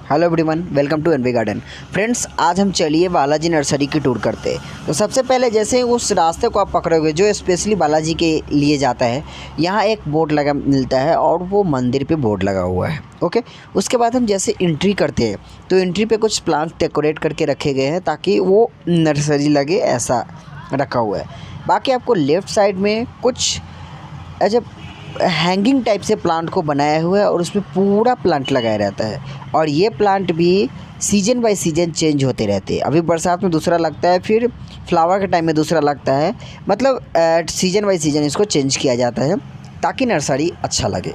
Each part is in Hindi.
Hello everyone, welcome to NV garden. Friends, आज हम चलिए बालाजी नर्सरी की टूर करते हैं। तो सबसे पहले जैसे उस रास्ते को आप पकड़ोगे जो स्पेशली बालाजी के लिए जाता है, यहाँ एक बोर्ड लगा मिलता है और वो मंदिर पे बोर्ड लगा हुआ है। ओके, उसके बाद हम जैसे एंट्री करते हैं तो एंट्री पे कुछ प्लांट डेकोरेट करके रखे गए हैं ताकि वो नर्सरी लगे, ऐसा रखा हुआ है। बाकी आपको लेफ़्ट साइड में कुछ ऐसे हैंगिंग टाइप से प्लांट को बनाया हुआ है और उसमें पूरा प्लांट लगाया रहता है। और ये प्लांट भी सीजन बाय सीजन चेंज होते रहते हैं। अभी बरसात में दूसरा लगता है, फिर फ्लावर के टाइम में दूसरा लगता है। मतलब सीजन बाय सीजन इसको चेंज किया जाता है ताकि नर्सरी अच्छा लगे।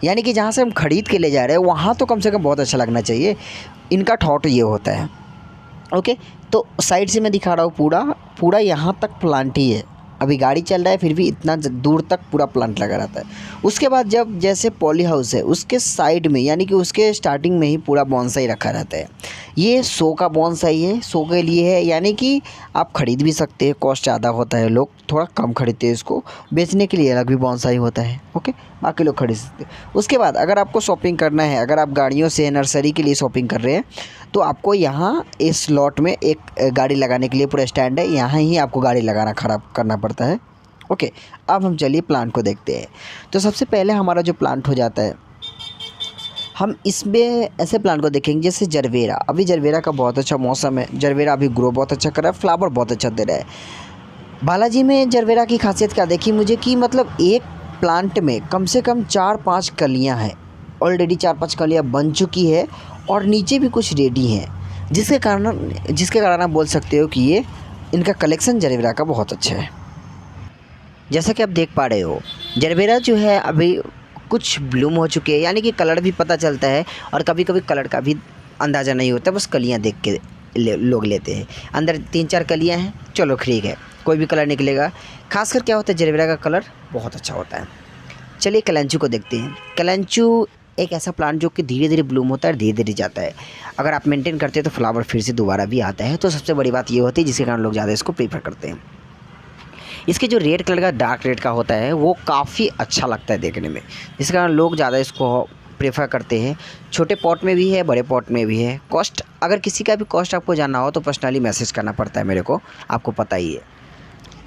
यानी कि जहाँ से हम ख़रीद के ले जा रहे हैं वहाँ तो कम से कम बहुत अच्छा लगना चाहिए। इनका थॉट ये होता है। ओके, तो साइड से मैं दिखा रहा हूँ, पूरा यहाँ तक प्लांट ही है। अभी गाड़ी चल रहा है फिर भी इतना दूर तक पूरा प्लांट लगा रहता है। उसके बाद जब जैसे पॉली हाउस है उसके साइड में, यानी कि उसके स्टार्टिंग में ही पूरा बॉन्साई रखा रहता है। ये शो का बॉन्साई है, शो के लिए है, यानी कि आप ख़रीद भी सकते हैं। कॉस्ट ज़्यादा होता है, लोग थोड़ा कम खरीदते हैं इसको। बेचने के लिए अलग भी बॉन्साई होता है। ओके, बाकी लोग खरीद सकते हैं। उसके बाद अगर आपको शॉपिंग करना है, अगर आप गाड़ियों से नर्सरी के लिए शॉपिंग कर रहे हैं तो आपको यहाँ इस लॉट में एक गाड़ी लगाने के लिए पूरा स्टैंड है, यहाँ ही आपको गाड़ी लगाना खड़ा करना पड़ता है। ओके, अब हम चलिए प्लांट को देखते हैं। तो सबसे पहले हमारा जो प्लांट हो जाता है, हम इसमें ऐसे प्लांट को देखेंगे जैसे जरबेरा। अभी जरबेरा का बहुत अच्छा मौसम है, जरबेरा अभी ग्रो बहुत अच्छा कर रहा है, फ्लावर बहुत अच्छा दे रहा है। बालाजी में जरबेरा की खासियत क्या देखी मुझे कि मतलब एक प्लांट में कम से कम 4-5 कलियाँ हैं। ऑलरेडी 4-5 कलियाँ बन चुकी है और नीचे भी कुछ रेडी हैं, जिसके कारण आप बोल सकते हो कि ये इनका कलेक्शन जरबेरा का बहुत अच्छा है। जैसा कि आप देख पा रहे हो, जरबेरा जो है अभी कुछ ब्लूम हो चुके हैं, यानी कि कलर भी पता चलता है और कभी कभी कलर का भी अंदाज़ा नहीं होता, बस कलियाँ देख के लोग लेते हैं। अंदर 3-4 कलियाँ हैं, चलो ठीक है, कोई भी कलर निकलेगा। खासकर क्या होता है, जरबेरा का कलर बहुत अच्छा होता है। चलिए कलेंचू को देखते हैं। कलेंचू एक ऐसा प्लांट जो कि धीरे धीरे ब्लूम होता है, धीरे धीरे जाता है। अगर आप मेंटेन करते हैं तो फ्लावर फिर से दोबारा भी आता है। तो सबसे बड़ी बात ये होती है जिसके कारण लोग ज़्यादा इसको प्रीफर करते हैं। इसके जो रेड कलर का, डार्क रेड का होता है, वो काफ़ी अच्छा लगता है देखने में, जिसके कारण लोग ज़्यादा इसको प्रेफर करते हैं। छोटे पॉट में भी है, बड़े पॉट में भी है। कॉस्ट, अगर किसी का भी कॉस्ट आपको जानना हो तो पर्सनली मैसेज करना पड़ता है मेरे को, आपको पता ही है।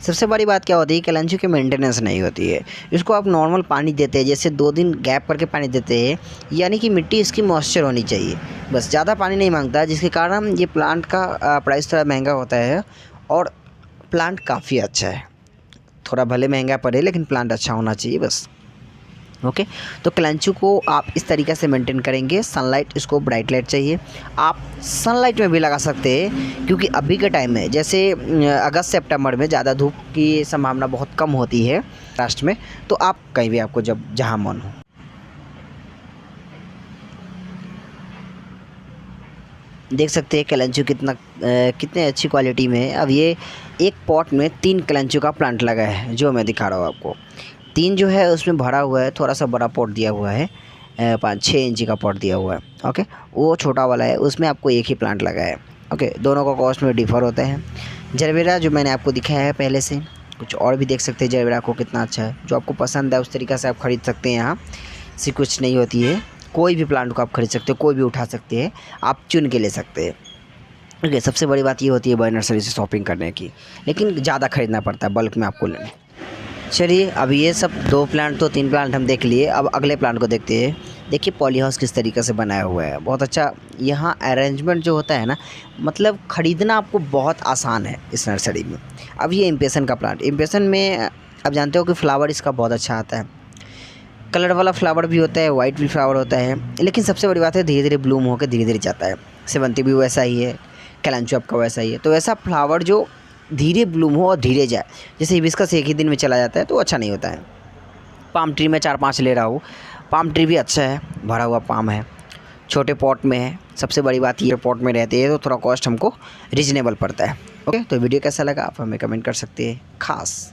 सबसे बड़ी बात क्या होती है, कलेंचू की मेंटेनेंस नहीं होती है। इसको आप नॉर्मल पानी देते हैं, जैसे 2 दिन गैप करके पानी देते हैं, यानी कि मिट्टी इसकी मॉइस्चर होनी चाहिए, बस। ज़्यादा पानी नहीं मांगता, जिसके कारण ये प्लांट का प्राइस थोड़ा महंगा होता है और प्लांट काफ़ी अच्छा है। थोड़ा भले महंगा पड़े लेकिन प्लांट अच्छा होना चाहिए, बस। ओके, तो कलेंचू को आप इस तरीक़े से मेंटेन करेंगे। सनलाइट, इसको ब्राइट लाइट चाहिए। आप सनलाइट में भी लगा सकते हैं, क्योंकि अभी के टाइम में जैसे अगस्त सितंबर में ज़्यादा धूप की संभावना बहुत कम होती है लास्ट में। तो आप कहीं भी, आपको जब जहाँ मन हो। देख सकते हैं कलेंचू कितने अच्छी क्वालिटी में है। अब ये एक पॉट में 3 कलेंचू का प्लांट लगा है, जो मैं दिखा रहा हूँ आपको। 3 जो है उसमें भरा हुआ है, थोड़ा सा बड़ा पॉट दिया हुआ है, 5-6 इंची का पॉट दिया हुआ है। ओके, वो छोटा वाला है, उसमें आपको एक ही प्लांट लगा है। ओके, दोनों का कॉस्ट में डिफ़र होता है। जरबेरा जो मैंने आपको दिखाया है पहले से, कुछ और भी देख सकते हैं जरबेरा को कितना अच्छा है। जो आपको पसंद है उस तरीक़े से आप ख़रीद सकते हैं। यहाँ से कुछ नहीं होती है, कोई भी प्लांट को आप खरीद सकते हो, कोई भी उठा सकते हैं, आप चुन के ले सकते हैं। ओके, सबसे बड़ी बात ये होती है बड़ी नर्सरी से शॉपिंग करने की, लेकिन ज़्यादा ख़रीदना पड़ता है, बल्क में आपको लेना। चलिए, अब ये सब 2 प्लांट तो 3 प्लांट हम देख लिए। अब अगले प्लांट को देखते हैं। देखिए पॉली हाउस किस तरीके से बनाया हुआ है, बहुत अच्छा। यहाँ अरेंजमेंट जो होता है ना, मतलब ख़रीदना आपको बहुत आसान है इस नर्सरी में। अब ये इम्पेशन का प्लांट, इम्पेशन में आप जानते हो कि फ्लावर इसका बहुत अच्छा आता है। कलर वाला फ्लावर भी होता है, वाइट भी फ्लावर होता है, लेकिन सबसे बड़ी बात है धीरे धीरे ब्लूम होकर धीरे धीरे जाता है। सेवंती भी वैसा ही है, कलेंचू आपका वैसा ही है। तो ऐसा फ्लावर जो धीरे ब्लूम हो और धीरे जाए, जैसे हिबिस्कस एक ही दिन में चला जाता है तो अच्छा नहीं होता है। पाम ट्री में 4-5 ले रहा हूँ, पाम ट्री भी अच्छा है, भरा हुआ पाम है, छोटे पॉट में है। सबसे बड़ी बात ये, पॉट में रहते हैं तो थोड़ा कॉस्ट हमको रीजनेबल पड़ता है। ओके, तो वीडियो कैसा लगा आप हमें कमेंट कर सकते हैं। खास